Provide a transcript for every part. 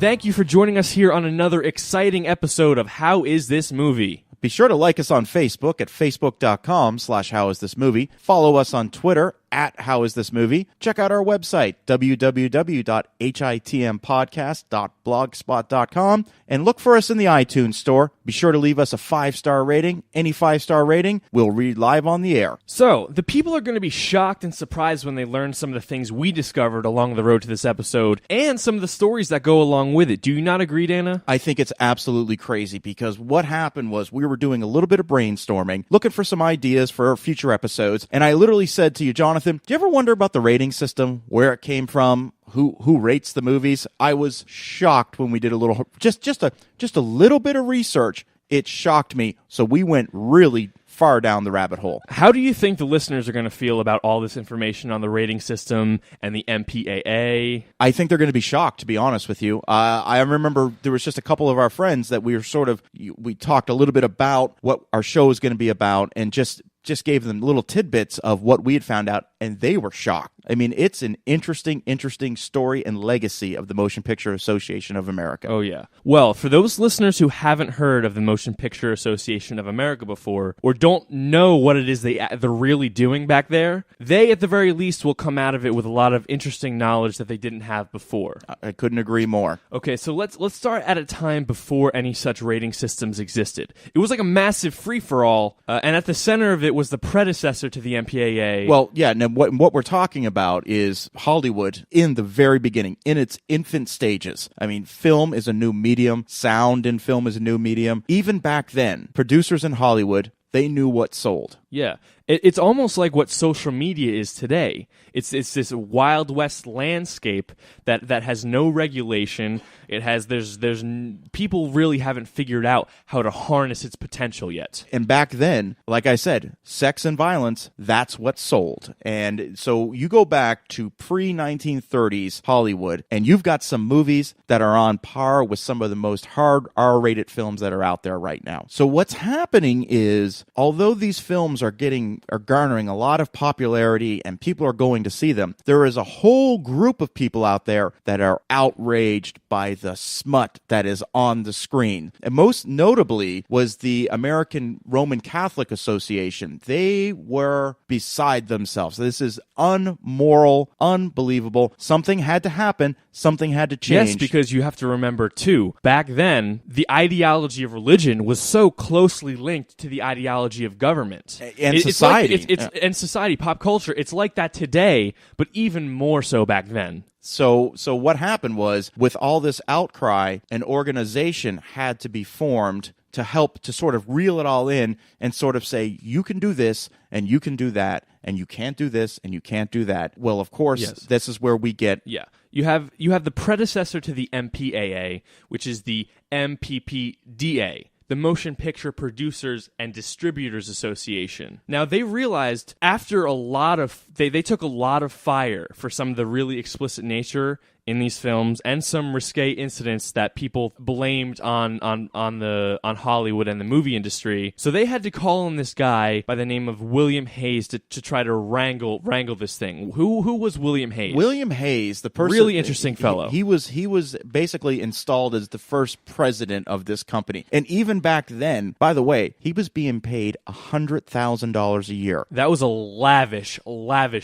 Thank you for joining us here on another exciting episode of How Is This Movie? Be sure to like us on Facebook at facebook.com/howisThisMovie. Follow us on Twitter at HowIsThisMovie. Check out our website, www.hitmpodcast.blogspot.com, and look for us in the iTunes store. Be sure to leave us a 5-star rating. Any 5-star rating, we'll read live on the air. So, the people are going to be shocked and surprised when they learn some of the things we discovered along the road to this episode, and some of the stories that go along with it. Do you not agree, Dana? I think it's absolutely crazy, because what happened was we were doing a little bit of brainstorming, looking for some ideas for future episodes, and I literally said to you, Jonathan, do you ever wonder about the rating system, where it came from, who rates the movies? I was shocked when we did a little, just a little bit of research. It shocked me, so we went really far down the rabbit hole. How do you think the listeners are going to feel about all this information on the rating system and the MPAA? I think they're going to be shocked, to be honest with you. I remember there was just a couple of our friends that we talked a little bit about what our show is going to be about, and just gave them little tidbits of what we had found out, and they were shocked. I mean, it's an interesting story and legacy of the Motion Picture Association of America. Oh, yeah. Well, for those listeners who haven't heard of the Motion Picture Association of America before, or don't know what it is they're really doing back there, they, at the very least, will come out of it with a lot of interesting knowledge that they didn't have before. I couldn't agree more. Okay, so let's start at a time before any such rating systems existed. It was like a massive free-for-all, and at the center of it was the predecessor to the MPAA. Well, yeah, and what we're talking about is Hollywood in the very beginning, in its infant stages. I mean, film is a new medium. Sound in film is a new medium. Even back then, producers in Hollywood, they knew what sold. Yeah. It's almost like what social media is today. It's this Wild West landscape that has no regulation. There's people really haven't figured out how to harness its potential yet. And back then, like I said, sex and violence, that's what sold. And so you go back to pre-1930s Hollywood, and you've got some movies that are on par with some of the most hard R-rated films that are out there right now. So what's happening is, although these films are garnering a lot of popularity and people are going to see them, there is a whole group of people out there that are outraged by the smut that is on the screen. And most notably was the American Roman Catholic Association. They were beside themselves. This is unmoral, unbelievable. Something had to happen. Something had to change. Yes, because you have to remember, too, back then, the ideology of religion was so closely linked to the ideology of government. And society. And society, pop culture, it's like that today, but even more so back then. So what happened was, with all this outcry, an organization had to be formed to help to sort of reel it all in and sort of say, you can do this, and you can do that, and you can't do this, and you can't do that. Well, of course, yes. This is where we get... Yeah. You have the predecessor to the MPAA, which is the MPPDA, the Motion Picture Producers and Distributors Association. Now, they realized after a lot of... They took a lot of fire for some of the really explicit nature in these films and some risque incidents that people blamed on Hollywood and the movie industry. So they had to call in this guy by the name of William Hayes to try to wrangle this thing. Who was William Hayes? William Hayes, the person... Really interesting fellow. He was basically installed as the first president of this company. And even back then, by the way, he was being paid $100,000 a year. That was a lavish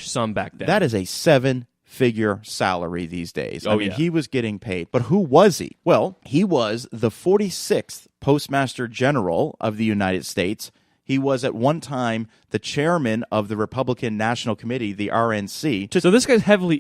sum back then. That is a seven-figure salary these days. I mean, he was getting paid. But who was he? Well, he was the 46th Postmaster General of the United States. He was at one time the chairman of the Republican National Committee, the RNC. So this guy's heavily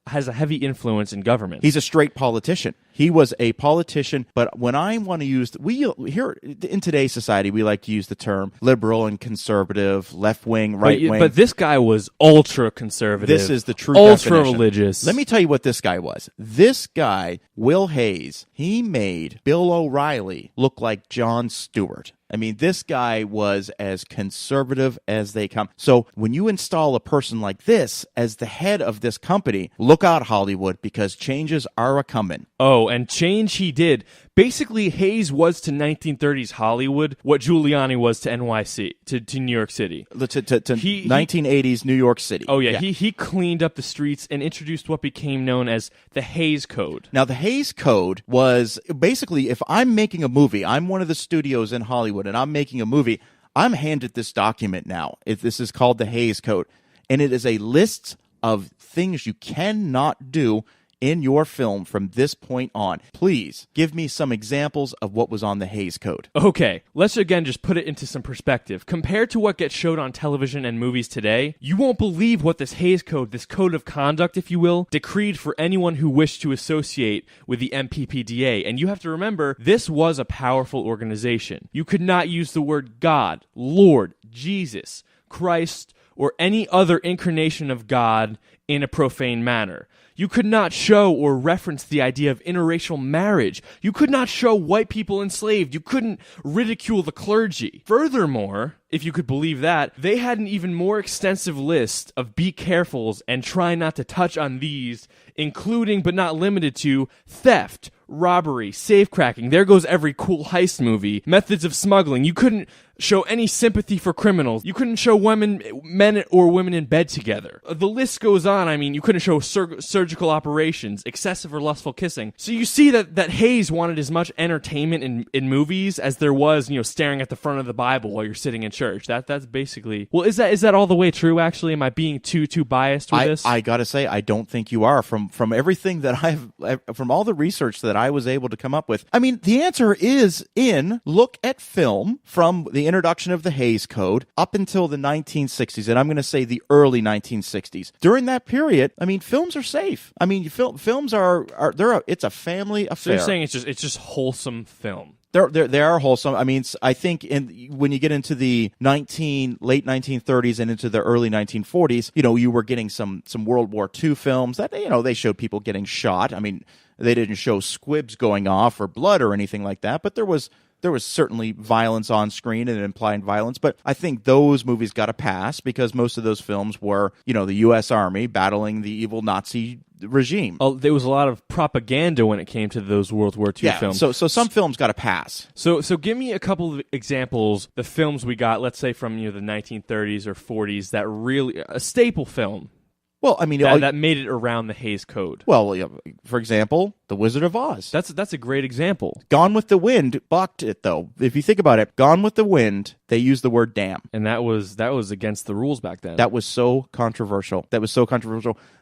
has a heavy influence in government. He's a straight politician. He was a politician, but when I want to use... here in today's society, we like to use the term liberal and conservative, left-wing, right-wing. But this guy was ultra-conservative. This is the true definition. Ultra-religious. Let me tell you what this guy was. This guy, Will Hayes, he made Bill O'Reilly look like Jon Stewart. I mean, this guy was as conservative as they come. So when you install a person like this as the head of this company, look out, Hollywood, because changes are a-coming. Oh, and change he did. Basically, Hayes was to 1930s Hollywood what Giuliani was to NYC, to New York City. To 1980s New York City. Oh, yeah. He cleaned up the streets and introduced what became known as the Hayes Code. Now, the Hayes Code was basically, if I'm making a movie, I'm one of the studios in Hollywood, and I'm making a movie, I'm handed this document now. This is called the Hayes Code, and it is a list of things you cannot do in your film from this point on. Please give me some examples of what was on the Hayes Code. Okay, let's again just put it into some perspective. Compared to what gets showed on television and movies today, you won't believe what this Hayes Code, this code of conduct, if you will, decreed for anyone who wished to associate with the MPPDA. And you have to remember, this was a powerful organization. You could not use the word God, Lord, Jesus, Christ, or any other incarnation of God in a profane manner. You could not show or reference the idea of interracial marriage. You could not show white people enslaved. You couldn't ridicule the clergy. Furthermore, if you could believe that, they had an even more extensive list of be carefuls and try not to touch on these, including but not limited to theft, robbery, safecracking. There goes every cool heist movie. Methods of smuggling. You couldn't show any sympathy for criminals. You couldn't show men or women in bed together. The list goes on. I mean, you couldn't show surgical operations, excessive or lustful kissing. So you see that Hayes wanted as much entertainment in movies as there was, staring at the front of the Bible while you're sitting in church. That's basically. Well, is that all the way true? Actually, am I being too biased with this? I gotta say, I don't think you are. From everything that from all the research that I was able to come up with. I mean, the answer is look at film from the introduction of the Hayes Code up until the 1960s, and I'm going to say the early 1960s. During that period, I mean, films are safe. I mean, films it's a family affair. So you're saying it's just wholesome film. They are wholesome. I mean, I think when you get into the late 1930s and into the early 1940s, you were getting some World War II films that they showed people getting shot. I mean, they didn't show squibs going off or blood or anything like that, but there was certainly violence on screen and implied violence. But I think those movies got a pass because most of those films were, the U.S. Army battling the evil Nazi regime. Oh, there was a lot of propaganda when it came to those World War II films. So some films got a pass. So give me a couple of examples, the films we got, let's say from the 1930s or 40s, that really a staple film. Well, I mean, that made it around the Hayes Code. Well, for example, The Wizard of Oz. That's a great example. Gone with the Wind bucked it, though. If you think about it, Gone with the Wind, they used the word damn, and that was against the rules back then. That was so controversial.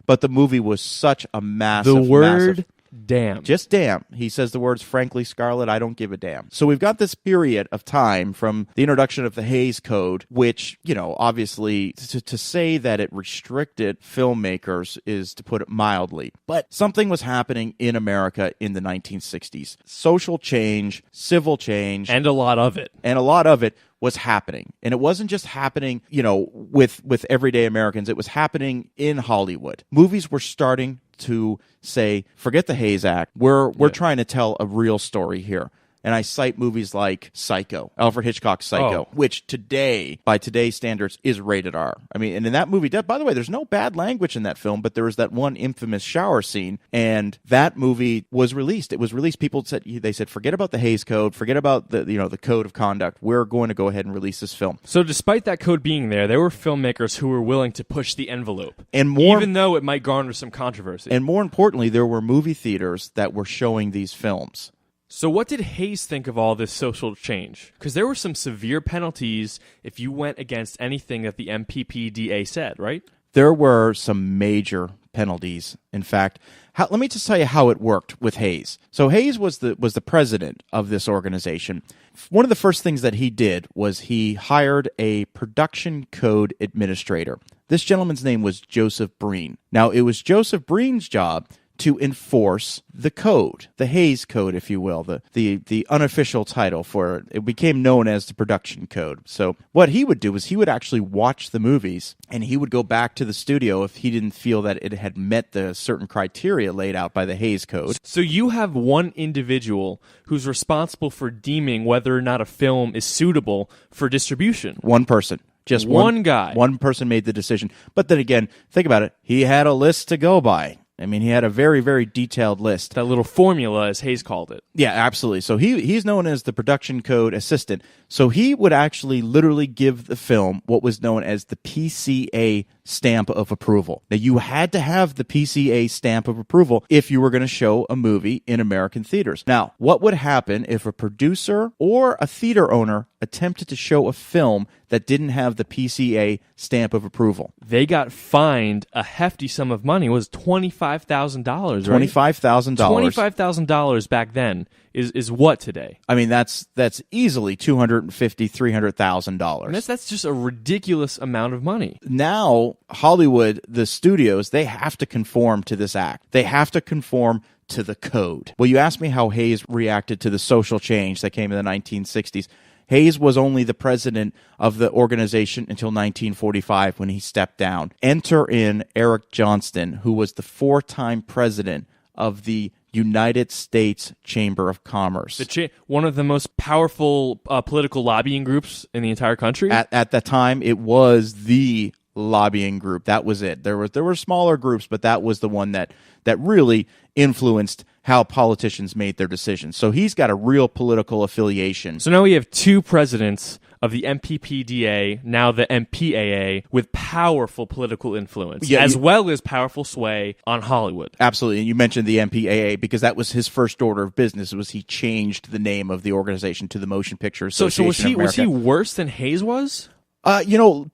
But the movie was such a massive. The word damn. Just damn. He says the words, frankly, Scarlett, I don't give a damn. So we've got this period of time from the introduction of the Hayes Code, which, obviously, to say that it restricted filmmakers is to put it mildly. But something was happening in America in the 1960s. Social change, civil change. And a lot of it. Was happening. And it wasn't just happening, with everyday Americans. It was happening in Hollywood. Movies were starting to say, forget the Hayes Act. We're trying to tell a real story here. And I cite movies like Psycho, Alfred Hitchcock's Psycho, which today, by today's standards, is rated R. I mean, and in that movie, by the way, there's no bad language in that film, but there was that one infamous shower scene, and that movie was released. It was released. People said, forget about the Hayes Code, forget about the code of conduct. We're going to go ahead and release this film. So despite that code being there were filmmakers who were willing to push the envelope, even though it might garner some controversy. And more importantly, there were movie theaters that were showing these films. So what did Hayes think of all this social change? Because there were some severe penalties if you went against anything that the MPPDA said, right? There were some major penalties. In fact, let me just tell you how it worked with Hayes. So Hayes was the president of this organization. One of the first things that he did was he hired a production code administrator. This gentleman's name was Joseph Breen. Now, it was Joseph Breen's job to enforce the code, the Hayes Code, if you will, the unofficial title for it. It became known as the production code. So what he would do is he would actually watch the movies, and he would go back to the studio if he didn't feel that it had met the certain criteria laid out by the Hayes Code. So you have one individual who's responsible for deeming whether or not a film is suitable for distribution. One person. Just one guy. One person made the decision. But then again, think about it. He had a list to go by. I mean, he had a very, very detailed list. That little formula, as Hayes called it. Yeah, absolutely. So he's known as the production code assistant. So he would actually literally give the film what was known as the PCA stamp of approval. Now, you had to have the PCA stamp of approval if you were going to show a movie in American theaters. Now, what would happen if a producer or a theater owner attempted to show a film that didn't have the PCA stamp of approval? They got fined a hefty sum of money. It was $25,000, right? $25,000. $25,000 back then is what today? I mean, that's easily $250,000, $300,000. And that's just a ridiculous amount of money. Now, Hollywood, the studios, they have to conform to this act. They have to conform to the code. Well, you asked me how Hayes reacted to the social change that came in the 1960s. Hayes was only the president of the organization until 1945 when he stepped down. Enter in Eric Johnston, who was the 4-time president of the United States Chamber of Commerce. One of the most powerful political lobbying groups in the entire country? At the time, it was the lobbying group. That was it. There were smaller groups, but that was the one that really influenced how politicians made their decisions. So he's got a real political affiliation. So now we have two presidents of the MPPDA, now the MPAA, with powerful political influence, as well as powerful sway on Hollywood. Absolutely. And you mentioned the MPAA because that was his first order of business, was he changed the name of the organization to the Motion Picture Association So was he worse than Hayes was?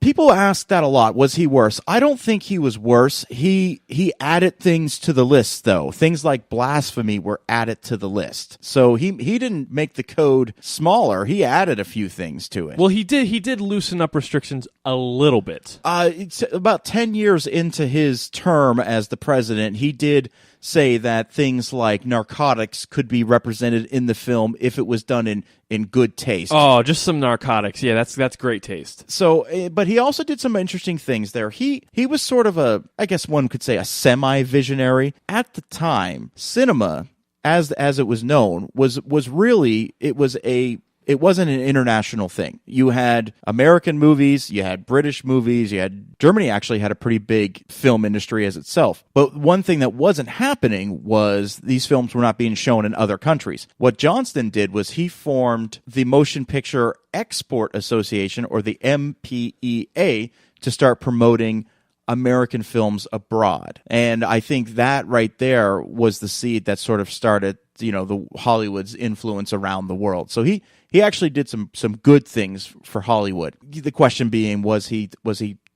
People ask that a lot. Was he worse? I don't think he was worse. He added things to the list, though. Things like blasphemy were added to the list. So he didn't make the code smaller. He added a few things to it. Well, he did loosen up restrictions a little bit. It's about 10 years into his term as the president, he did say that things like narcotics could be represented in the film if it was done in good taste. Oh, just some narcotics. Yeah, that's great taste. So, but he also did some interesting things there. He was sort of I guess one could say a semi-visionary. At the time, cinema, as it was known, was really, it wasn't an international thing. You had American movies, you had British movies, Germany actually had a pretty big film industry as itself. But one thing that wasn't happening was these films were not being shown in other countries. What Johnston did was he formed the Motion Picture Export Association, or the MPEA, to start promoting American films abroad. And I think that right there was the seed that sort of started, the Hollywood's influence around the world. So he actually did some good things for Hollywood. The question being, was he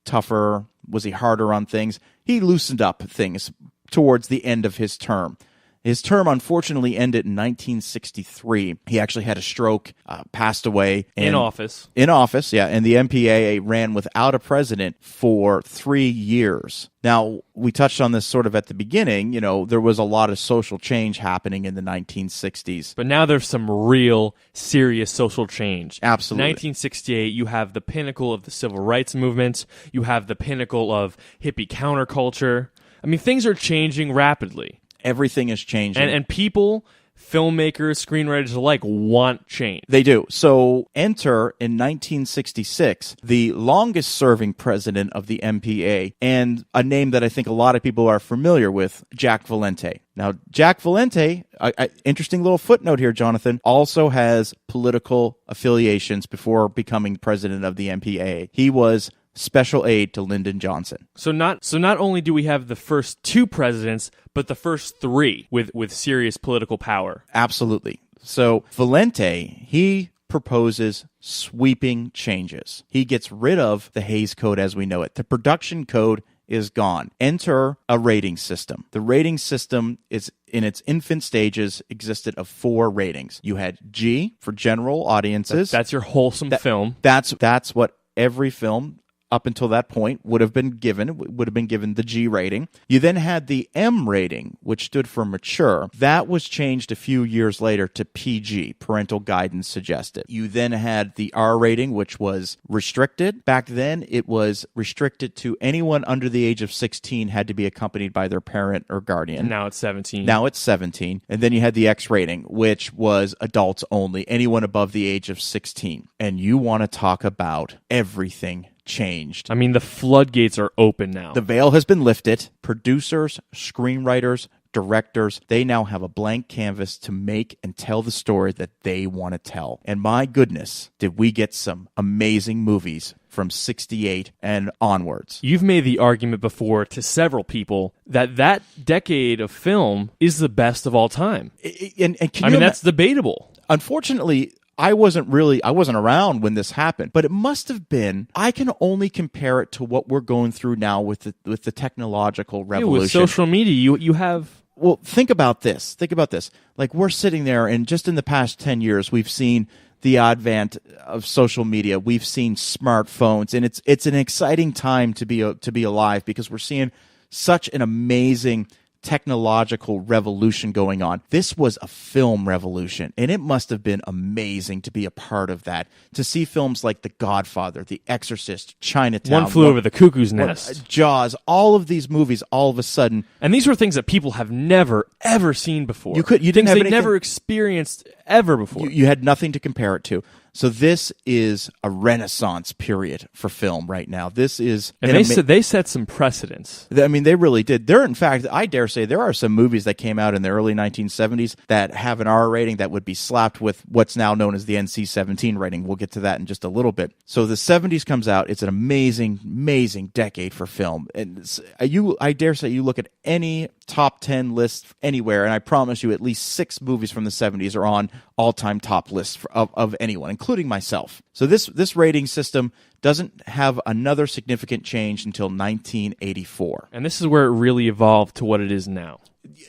tougher? Was he harder on things? He loosened up things towards the end of his term. His term, unfortunately, ended in 1963. He actually had a stroke, passed away. In office. In office, yeah. And the MPAA ran without a president for 3 years. Now, we touched on this sort of at the beginning. There was a lot of social change happening in the 1960s. But now there's some real serious social change. Absolutely. 1968, you have the pinnacle of the civil rights movement. You have the pinnacle of hippie counterculture. I mean, things are changing rapidly. Everything is changing. And people, filmmakers, screenwriters alike want change. They do. So enter in 1966, the longest serving president of the MPA, and a name that I think a lot of people are familiar with, Jack Valenti. Now, Jack Valenti, interesting little footnote here, Jonathan, also has political affiliations before becoming president of the MPA. He was special aide to Lyndon Johnson. So not only do we have the first two presidents, but the first three with serious political power. Absolutely. So Valenti, he proposes sweeping changes. He gets rid of the Hays Code as we know it. The production code is gone. Enter a rating system. The rating system is in its infant stages, existed of 4 ratings. You had G for general audiences. That's your wholesome film. That's what every film up until that point would have been given the G rating. You then had the M rating, which stood for mature. That was changed a few years later to PG, parental guidance suggested. You then had the R rating, which was restricted. Back then, it was restricted to anyone under the age of 16 had to be accompanied by their parent or guardian. And now it's 17. Now it's 17. And then you had the X rating, which was adults only, anyone above the age of 16. And you want to talk about everything changed. I mean, the floodgates are open now. The veil has been lifted. Producers, screenwriters, directors, they now have a blank canvas to make and tell the story that they want to tell. And my goodness, did we get some amazing movies from 68 and onwards. You've made the argument before to several people that that decade of film is the best of all time. That's debatable. Unfortunately, I wasn't around when this happened, but it must have been. I can only compare it to what we're going through now with the technological revolution. Yeah, with social media, you have. Well, think about this. Like, we're sitting there, and just in the past 10 years, we've seen the advent of social media. We've seen smartphones, and it's an exciting time to be alive, because we're seeing such an amazing technological revolution going on. This was a film revolution, and it must have been amazing to be a part of that, to see films like The Godfather, The Exorcist, Chinatown, One Flew Over the Cuckoo's Nest, Jaws, all of these movies all of a sudden. And these were things that people have never, ever seen before. You didn't have anything, never experienced ever before. You had nothing to compare it to. So this is a renaissance period for film right now. This is... And they set some precedents. I mean, they really did. In fact, I dare say there are some movies that came out in the early 1970s that have an R rating that would be slapped with what's now known as the NC-17 rating. We'll get to that in just a little bit. So the 70s comes out. It's an amazing, amazing decade for film. And I dare say you look at any top 10 list anywhere, and I promise you at least 6 movies from the 70s are on all-time top lists of anyone, including myself. So this rating system doesn't have another significant change until 1984. And this is where it really evolved to what it is now.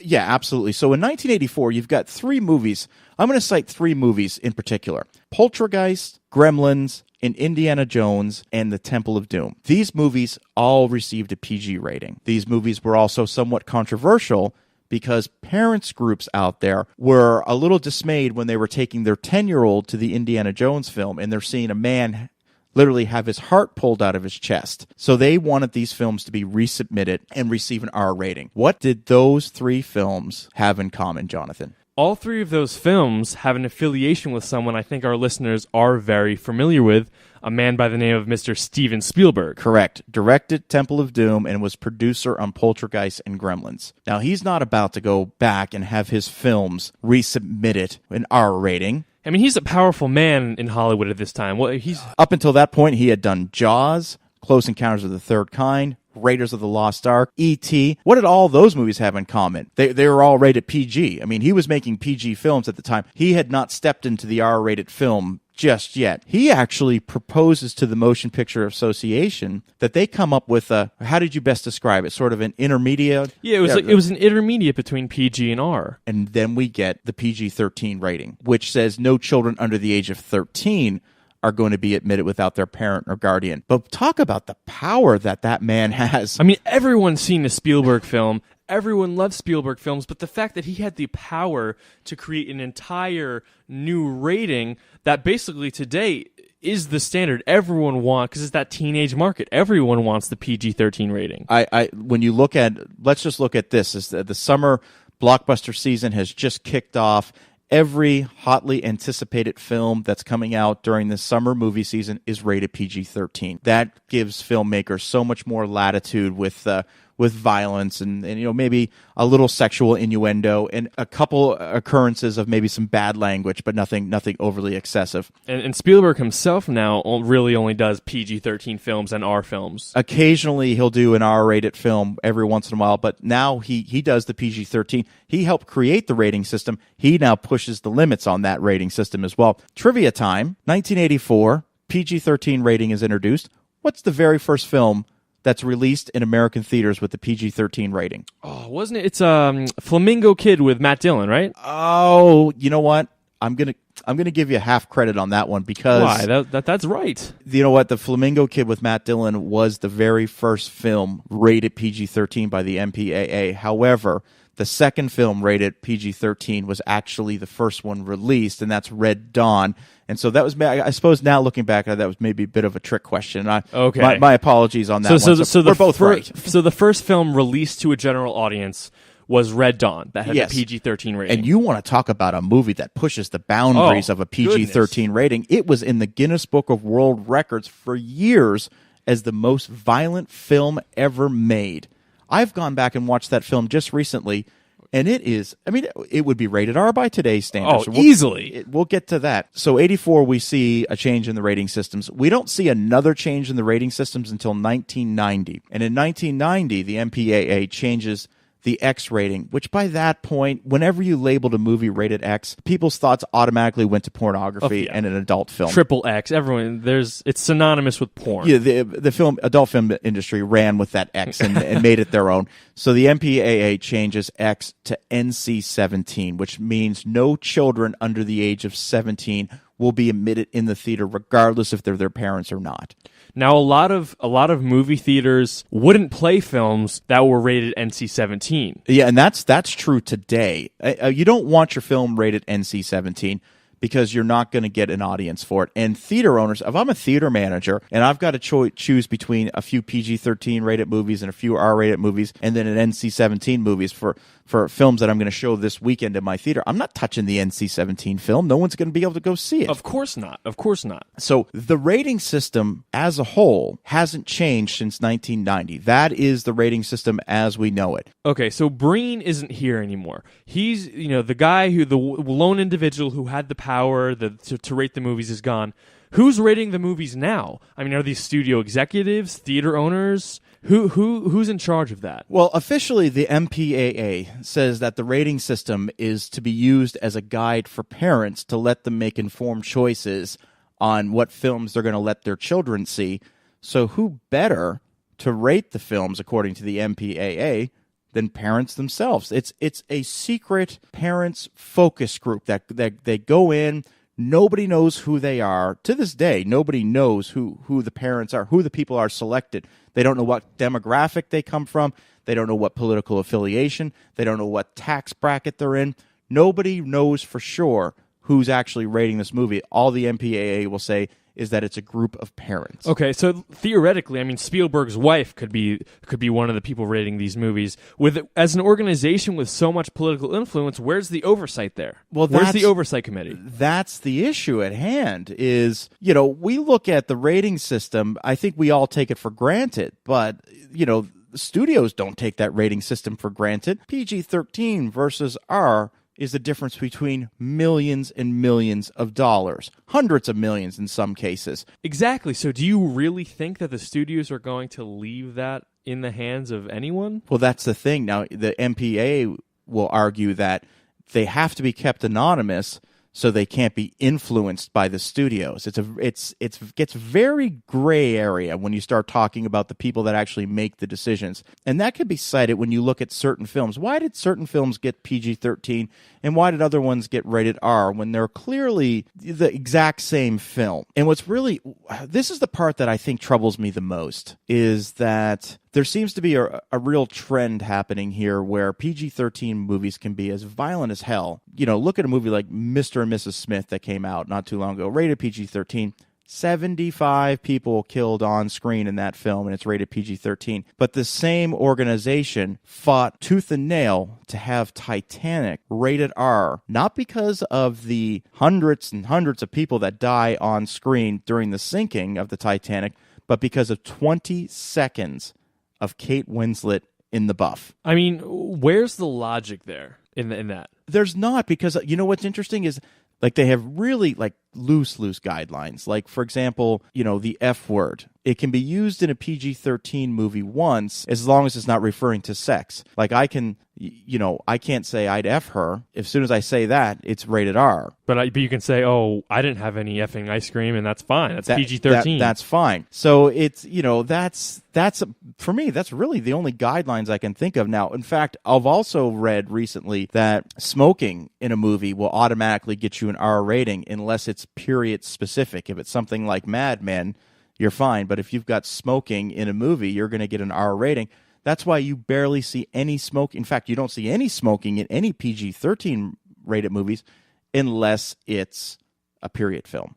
Yeah, absolutely. So in 1984, you've got 3 movies. I'm going to cite 3 movies in particular: Poltergeist, Gremlins, and Indiana Jones and the Temple of Doom. These movies all received a PG rating. These movies were also somewhat controversial because parents groups out there were a little dismayed when they were taking their 10-year-old to the Indiana Jones film and they're seeing a man literally have his heart pulled out of his chest. So they wanted these films to be resubmitted and receive an R rating. What did those 3 films have in common, Jonathan? All 3 of those films have an affiliation with someone I think our listeners are very familiar with, a man by the name of Mr. Steven Spielberg. Correct. Directed Temple of Doom and was producer on Poltergeist and Gremlins. Now, he's not about to go back and have his films resubmitted an R rating. I mean, he's a powerful man in Hollywood at this time. Well, Up until that point, he had done Jaws, Close Encounters of the Third Kind, Raiders of the Lost Ark, E.T. What did all those movies have in common? They were all rated PG. I mean, he was making PG films at the time. He had not stepped into the R-rated film just yet. He actually proposes to the Motion Picture Association that they come up with how did you best describe it? Sort of an intermediate? Yeah, it was an intermediate between PG and R. And then we get the PG-13 rating, which says no children under the age of 13 are going to be admitted without their parent or guardian. But talk about the power that man has. I mean, everyone's seen a Spielberg film. Everyone loves Spielberg films, but the fact that he had the power to create an entire new rating that basically today is the standard everyone wants, because it's that teenage market. Everyone wants the PG-13 rating. When you look at, let's just look at this. Is the summer blockbuster season has just kicked off. Every hotly anticipated film that's coming out during the summer movie season is rated PG-13. That gives filmmakers so much more latitude with violence and maybe a little sexual innuendo and a couple occurrences of maybe some bad language, but nothing overly excessive. And Spielberg himself now really only does PG-13 films and R films. Occasionally he'll do an R-rated film every once in a while, but now he does the PG-13. He helped create the rating system. He now pushes the limits on that rating system as well. Trivia time, 1984, PG-13 rating is introduced. What's the very first film that's released in American theaters with the PG-13 rating? Oh, wasn't it? It's Flamingo Kid with Matt Dillon, right? Oh, you know what? I'm gonna give you half credit on that one because why? That's right. You know what? The Flamingo Kid with Matt Dillon was the very first film rated PG-13 by the MPAA. However, the second film rated PG-13 was actually the first one released, and that's Red Dawn. And so that was, I suppose now looking back at it, that was maybe a bit of a trick question. Okay. My apologies on that one. So we're both right. So the first film released to a general audience was Red Dawn. That had a PG-13 rating. And you want to talk about a movie that pushes the boundaries of a PG-13 rating. It was in the Guinness Book of World Records for years as the most violent film ever made. I've gone back and watched that film just recently, and it is, I mean, it would be rated R by today's standards. Oh, easily. We'll get to that. So 84, we see a change in the rating systems. We don't see another change in the rating systems until 1990. And in 1990, the MPAA changes the X rating, which by that point, whenever you labeled a movie rated X, people's thoughts automatically went to pornography and an adult film. Triple X, everyone, it's synonymous with porn. Yeah, the adult film industry ran with that X and made it their own. So the MPAA changes X to NC-17, which means no children under the age of 17 will be admitted in the theater, regardless if they're their parents or not. Now, a lot of movie theaters wouldn't play films that were rated NC-17. Yeah, and that's true today. You don't want your film rated NC-17 because you're not going to get an audience for it. And theater owners, if I'm a theater manager and I've got to choose between a few PG-13 rated movies and a few R-rated movies and then an NC-17 movies for films that I'm going to show this weekend in my theater, I'm not touching the NC-17 film. No one's going to be able to go see it. Of course not. Of course not. So the rating system as a whole hasn't changed since 1990. That is the rating system as we know it. Okay, so Breen isn't here anymore. He's, the guy the lone individual who had the power to rate the movies is gone. Who's rating the movies now? I mean, are these studio executives, theater owners? Who's in charge of that? Well, officially, the MPAA says that the rating system is to be used as a guide for parents to let them make informed choices on what films they're going to let their children see. So who better to rate the films according to the MPAA than parents themselves? It's a secret parents focus group that they go in. Nobody knows who they are. To this day, nobody knows who the parents are, who the people are selected. They don't know what demographic they come from. They don't know what political affiliation. They don't know what tax bracket they're in. Nobody knows for sure who's actually rating this movie. All the MPAA will say is that it's a group of parents. Okay, so theoretically, I mean, Spielberg's wife could be one of the people rating these movies. As an organization with so much political influence, where's the oversight there? Well, where's the oversight committee? That's the issue at hand is, we look at the rating system, I think we all take it for granted, but, studios don't take that rating system for granted. PG-13 versus R is the difference between millions and millions of dollars. Hundreds of millions in some cases. Exactly. So do you really think that the studios are going to leave that in the hands of anyone? Well, that's the thing. Now, the MPAA will argue that they have to be kept anonymous so they can't be influenced by the studios. It gets very gray area when you start talking about the people that actually make the decisions. And that could be cited when you look at certain films. Why did certain films get PG-13 and why did other ones get rated R when they're clearly the exact same film? And this is the part that I think troubles me the most, is that there seems to be a real trend happening here where PG-13 movies can be as violent as hell. Look at a movie like Mr. and Mrs. Smith that came out not too long ago, rated PG-13. 75 people killed on screen in that film, and it's rated PG-13. But the same organization fought tooth and nail to have Titanic rated R, not because of the hundreds and hundreds of people that die on screen during the sinking of the Titanic, but because of 20 seconds of Kate Winslet in the buff. I mean, where's the logic there in that? There's not, because what's interesting is they have really loose guidelines. Like, for example, the F word. It can be used in a PG-13 movie once as long as it's not referring to sex. Like, I can't say I'd F her. As soon as I say that, it's rated R. But you can say, oh, I didn't have any effing ice cream, and that's fine. That's PG-13. That's fine. So it's, that's for me, that's really the only guidelines I can think of now. In fact, I've also read recently that smoking in a movie will automatically get you an R rating unless it's period specific. If it's something like Mad Men, you're fine. But if you've got smoking in a movie, you're going to get an R rating. That's why you barely see any smoke. In fact, you don't see any smoking in any PG-13 rated movies unless it's a period film.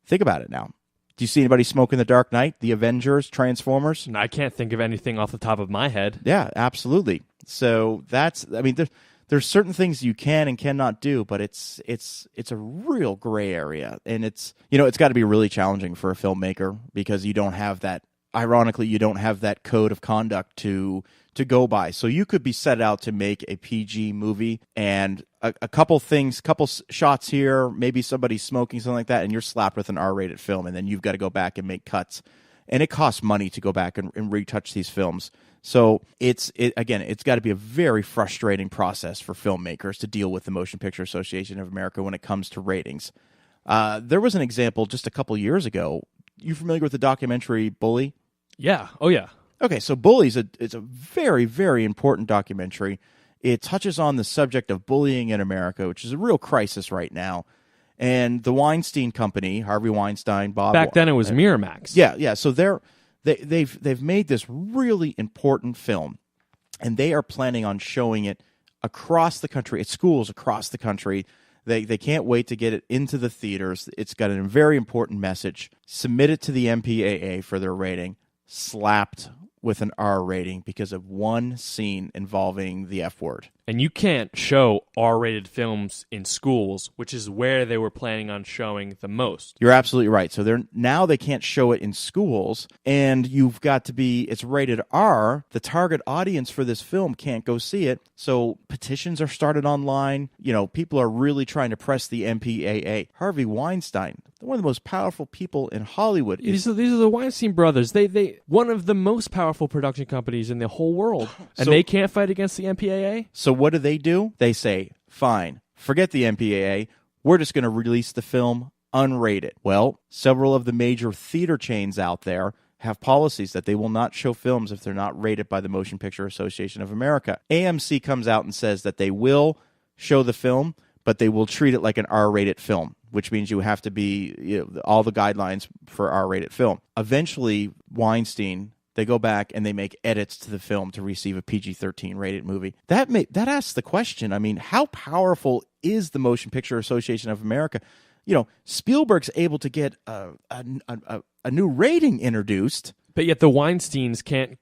Think about it now. Do you see anybody smoke in The Dark Knight, The Avengers, Transformers? I can't think of anything off the top of my head. Yeah, absolutely. So there's certain things you can and cannot do, but it's a real gray area, and it's got to be really challenging for a filmmaker because you don't have that ironically, you don't have that code of conduct to go by. So you could be set out to make a PG movie, and a couple shots here, maybe somebody smoking, something like that, and you're slapped with an R-rated film, and then you've got to go back and make cuts. And it costs money to go back and retouch these films. So it's got to be a very frustrating process for filmmakers to deal with the Motion Picture Association of America when it comes to ratings. There was an example just a couple years ago. You familiar with the documentary Bully? Yeah. Oh, yeah. Okay, so Bully is a very, very important documentary. It touches on the subject of bullying in America, which is a real crisis right now. And the Weinstein Company, Harvey Weinstein, Bob. Back then it was Miramax. Yeah. So they've made this really important film, and they are planning on showing it across the country at schools across the country. They can't wait to get it into the theaters. It's got a very important message. Submit it to the MPAA for their rating. Slapped with an R rating because of one scene involving the F word. And you can't show R-rated films in schools, which is where they were planning on showing the most. You're absolutely right. So they can't show it in schools, and you've got to be, it's rated R. The target audience for this film can't go see it. So petitions are started online. People are really trying to press the MPAA. Harvey Weinstein, one of the most powerful people in Hollywood. These are the Weinstein brothers. They one of the most powerful production companies in the whole world, and they can't fight against the MPAA. So what do? They say, fine, forget the MPAA. We're just going to release the film unrated. Well, several of the major theater chains out there have policies that they will not show films if they're not rated by the Motion Picture Association of America. AMC comes out and says that they will show the film, but they will treat it like an R-rated film, which means you have to be all the guidelines for R-rated film. Eventually, Weinstein, they go back and they make edits to the film to receive a PG-13 rated movie. That asks the question, how powerful is the Motion Picture Association of America? Spielberg's able to get a new rating introduced. But yet the Weinsteins can't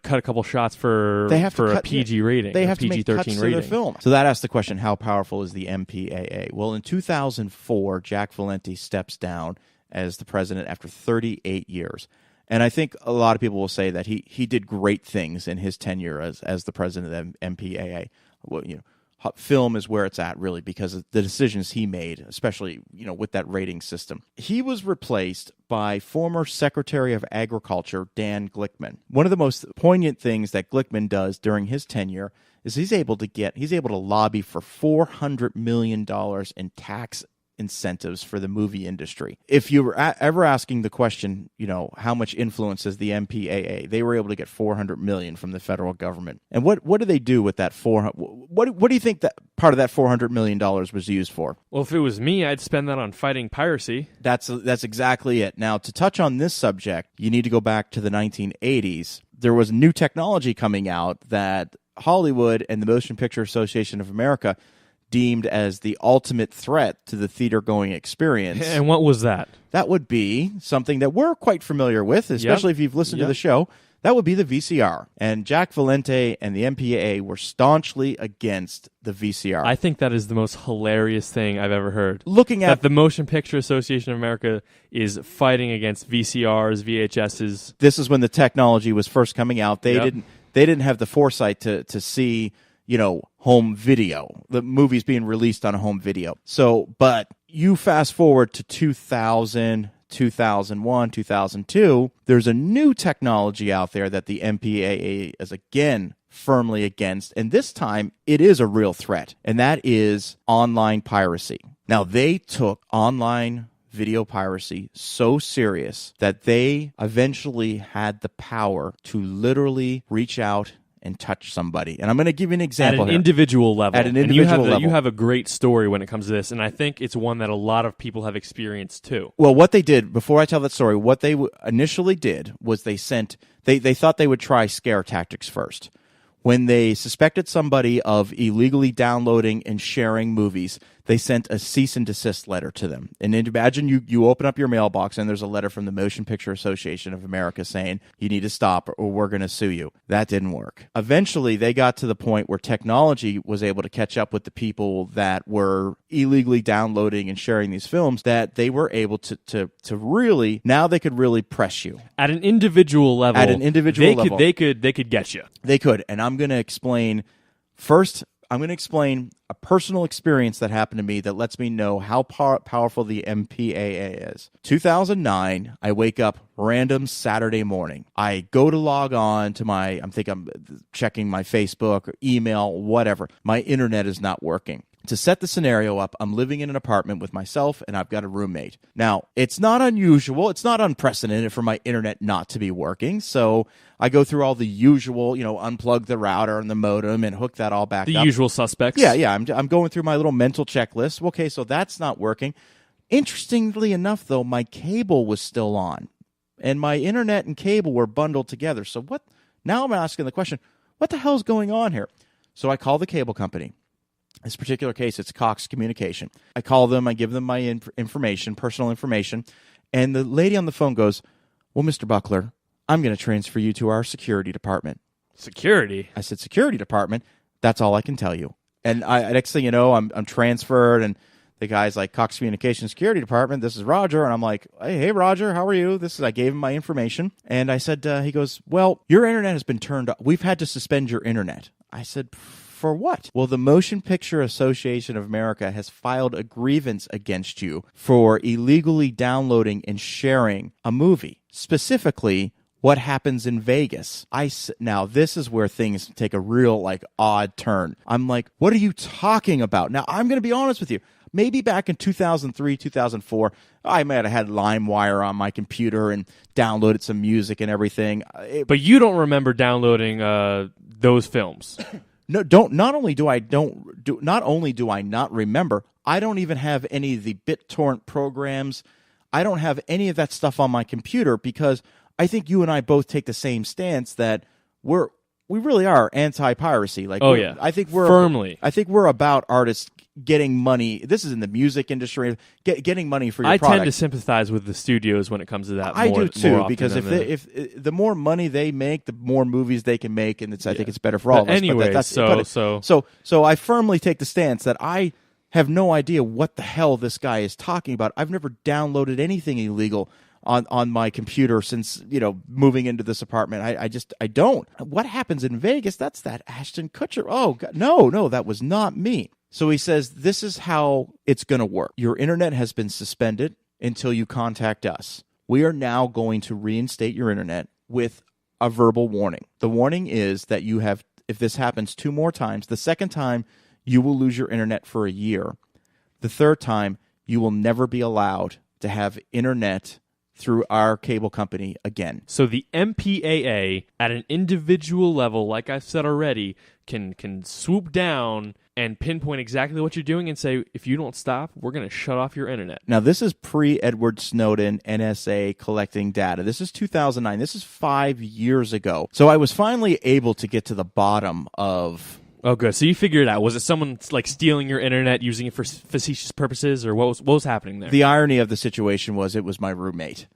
cut a couple shots for a PG rating. They have to PG-13 make cuts to rating. their film. So that asks the question, how powerful is the MPAA? Well, in 2004, Jack Valenti steps down as the president after 38 years. And I think a lot of people will say that he did great things in his tenure as the president of the MPAA. Well, film is where it's at, really, because of the decisions he made, especially with that rating system. He was replaced by former Secretary of Agriculture Dan Glickman. One of the most poignant things that Glickman does during his tenure is he's able to lobby for $400 million in tax incentives for the movie industry. If you were ever asking the question, how much influence is the MPAA, they were able to get $400 million from the federal government. And what do they do with that what do you think that part of that $400 million was used for? Well, if it was me, I'd spend that on fighting piracy. That's exactly it. Now, to touch on this subject, you need to go back to the 1980s. There was new technology coming out that Hollywood and the Motion Picture Association of America deemed as the ultimate threat to the theater-going experience. And what was that? That would be something that we're quite familiar with, especially if you've listened to the show. That would be the VCR. And Jack Valenti and the MPAA were staunchly against the VCR. I think that is the most hilarious thing I've ever heard. Looking at that the Motion Picture Association of America is fighting against VCRs, VHSs. This is when the technology was first coming out. They didn't have the foresight to see home video, the movies being released on home video. So, but you fast forward to 2000, 2001, 2002, there's a new technology out there that the MPAA is again firmly against, and this time it is a real threat, and that is online piracy. Now, they took online video piracy so serious that they eventually had the power to literally reach out and touch somebody. And I'm going to give you an example at an individual level. At an individual level. You have a great story when it comes to this, and I think it's one that a lot of people have experienced too. Well, what they did, before I tell that story, what they initially did was they thought they would try scare tactics first. When they suspected somebody of illegally downloading and sharing movies, they sent a cease and desist letter to them. And imagine you open up your mailbox and there's a letter from the Motion Picture Association of America saying, you need to stop or we're going to sue you. That didn't work. Eventually, they got to the point where technology was able to catch up with the people that were illegally downloading and sharing these films, that they were able to really, now they could really press you. At an individual level. They could get you. They could. And I'm going to explain first. I'm going to explain a personal experience that happened to me that lets me know how powerful the MPAA is. 2009, I wake up random Saturday morning. I go to log on to I'm checking my Facebook or email, whatever. My internet is not working. To set the scenario up, I'm living in an apartment with myself, and I've got a roommate. Now, it's not unusual. It's not unprecedented for my internet not to be working, so I go through all the usual, unplug the router and the modem and hook that all back up. The usual suspects. Yeah. I'm going through my little mental checklist. Okay, so that's not working. Interestingly enough, though, my cable was still on, and my internet and cable were bundled together. So what? Now I'm asking the question, what the hell is going on here? So I call the cable company. In this particular case, it's Cox Communication. I call them, I give them my information, personal information, and the lady on the phone goes, well, Mr. Buckler, I'm going to transfer you to our security department. Security? I said, security department? That's all I can tell you. And next thing you know, I'm transferred, and the guy's like, Cox Communication Security Department, this is Roger. And I'm like, hey, Roger, how are you? I gave him my information. And I said, he goes, well, your internet has been turned off. We've had to suspend your internet. I said, for what? Well, the Motion Picture Association of America has filed a grievance against you for illegally downloading and sharing a movie. Specifically, what happens in Vegas. Now, this is where things take a real, odd turn. I'm like, what are you talking about? Now, I'm going to be honest with you. Maybe back in 2003, 2004, I might have had LimeWire on my computer and downloaded some music and everything. But you don't remember downloading those films. No, don't. Not only do I not remember, I don't even have any of the BitTorrent programs. I don't have any of that stuff on my computer because I think you and I both take the same stance that we really are anti-piracy. I think we're firmly. I think we're about artists getting money. This is in the music industry, getting money for your product. I tend to sympathize with the studios when it comes to that. I do too, because if the more money they make, the more movies they can make, and I think it's better for all of us. Anyway, so I firmly take the stance that I have no idea what the hell this guy is talking about. I've never downloaded anything illegal on my computer since moving into this apartment. I don't. What happens in Vegas? That's that Ashton Kutcher. Oh God, no, that was not me. So he says, this is how it's going to work. Your internet has been suspended until you contact us. We are now going to reinstate your internet with a verbal warning. The warning is that if this happens 2 more times, the second time you will lose your internet for a year. The third time, you will never be allowed to have internet through our cable company again. So the MPAA, at an individual level, like I've said already, can swoop down and pinpoint exactly what you're doing and say, if you don't stop, we're going to shut off your internet. Now, this is pre-Edward Snowden NSA collecting data. This is 2009. This is 5 years ago. So I was finally able to get to the bottom of... Oh, good. So you figured it out. Was it someone stealing your internet, using it for facetious purposes, or what was happening there? The irony of the situation was it was my roommate.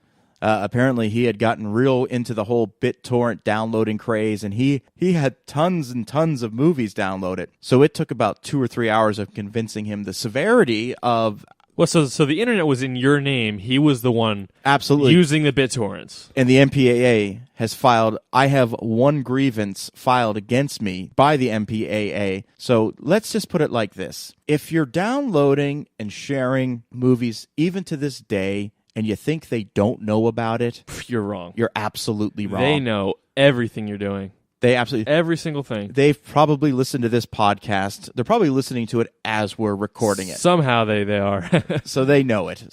Apparently, he had gotten real into the whole BitTorrent downloading craze, and he had tons and tons of movies downloaded. So it took about 2 or 3 hours of convincing him the severity of... Well, so the internet was in your name. He was the one absolutely using the BitTorrents. And the MPAA has filed... I have one grievance filed against me by the MPAA. So let's just put it like this. If you're downloading and sharing movies, even to this day... and you think they don't know about it, you're wrong. You're absolutely wrong. They know everything you're doing. They absolutely... every single thing. They've probably listened to this podcast. They're probably listening to it as we're recording it. Somehow they are. So they know it.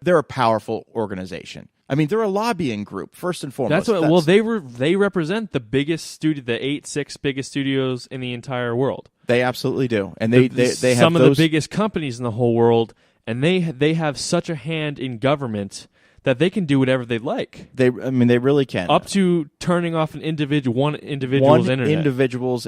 They're a powerful organization. I mean, they're a lobbying group, first and foremost. They represent the biggest studio, the 6 biggest studios in the entire world. They absolutely do. And they have some of the biggest companies in the whole world. And they have such a hand in government that they can do whatever they like. They really can. Up to turning off one individual's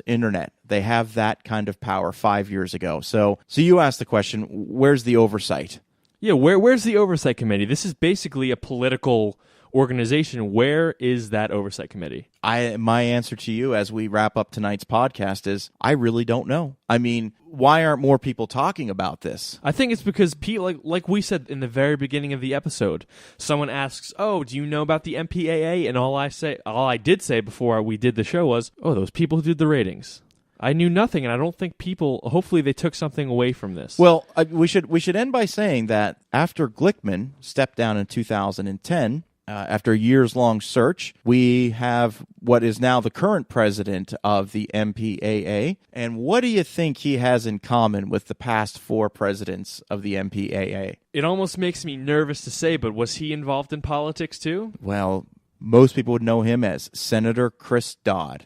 internet. They have that kind of power 5 years ago. So you asked the question, where's the oversight? Yeah, where's the oversight committee? This is basically a political organization. Where is that oversight committee? My answer to you as we wrap up tonight's podcast is I really don't know. I mean, why aren't more people talking about this? I think it's because people, like we said in the very beginning of the episode, someone asks, "Oh, do you know about the MPAA?" And all I did say before we did the show was, "Oh, those people who did the ratings." I knew nothing, and I don't think people. Hopefully, they took something away from this. Well, we should end by saying that after Glickman stepped down in 2010. After a years-long search, we have what is now the current president of the MPAA. And what do you think he has in common with the past 4 presidents of the MPAA? It almost makes me nervous to say, but was he involved in politics too? Well, most people would know him as Senator Chris Dodd.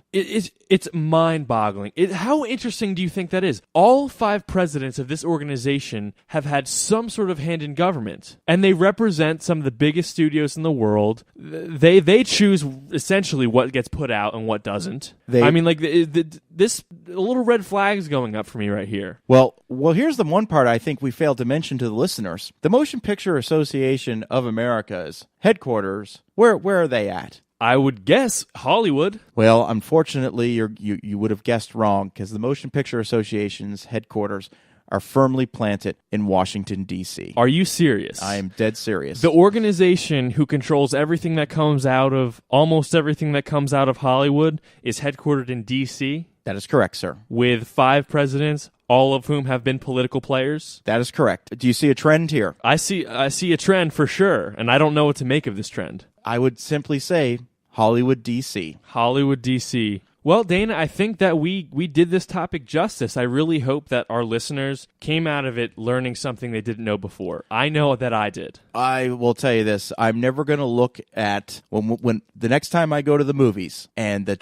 It's mind-boggling. How interesting do you think that is? All 5 presidents of this organization have had some sort of hand in government, and they represent some of the biggest studios in the world. They choose essentially what gets put out and what doesn't. This little red flag's going up for me right here. Well, here's the one part I think we failed to mention to the listeners. The Motion Picture Association of America's headquarters, where are they at? I would guess Hollywood. Well, unfortunately, you would have guessed wrong, because the Motion Picture Association's headquarters are firmly planted in Washington, D.C. Are you serious? I am dead serious. The organization who controls everything that comes out of, almost everything that comes out of Hollywood is headquartered in D.C.? That is correct, sir. With 5 presidents, all of whom have been political players? That is correct. Do you see a trend here? I see a trend for sure, and I don't know what to make of this trend. I would simply say Hollywood, D.C. Hollywood, D.C. Well, Dana, I think that we did this topic justice. I really hope that our listeners came out of it learning something they didn't know before. I know that I did. I will tell you this: I'm never going to look at when the next time I go to the movies and the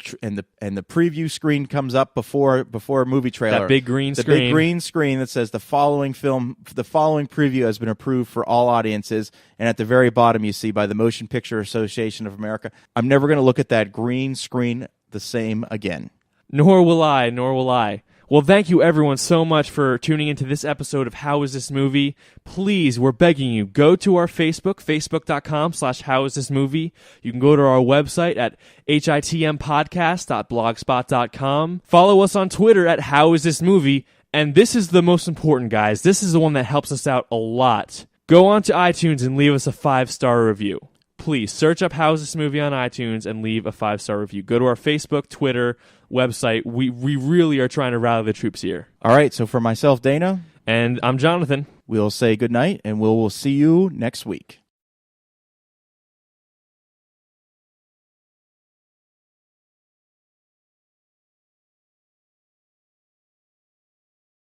preview screen comes up before a movie trailer. That big green screen. The big green screen that says the following preview has been approved for all audiences, and at the very bottom you see by the Motion Picture Association of America. I'm never going to look at that green screen the same again. Nor will I. Well, thank you everyone so much for tuning into this episode of How Is This Movie. Please, we're begging you, go to our Facebook, facebook.com/howisthismovie. You can go to our website at hitmpodcast.blogspot.com. Follow us on Twitter at HowIsThisMovie. And this is the most important, guys. This is the one that helps us out a lot. Go on to iTunes and leave us a 5-star review. Please search up How's This Movie on iTunes and leave a 5-star review. Go to our Facebook, Twitter, website. We really are trying to rally the troops here. All right, so for myself, Dana. And I'm Jonathan. We'll say goodnight, and we'll see you next week.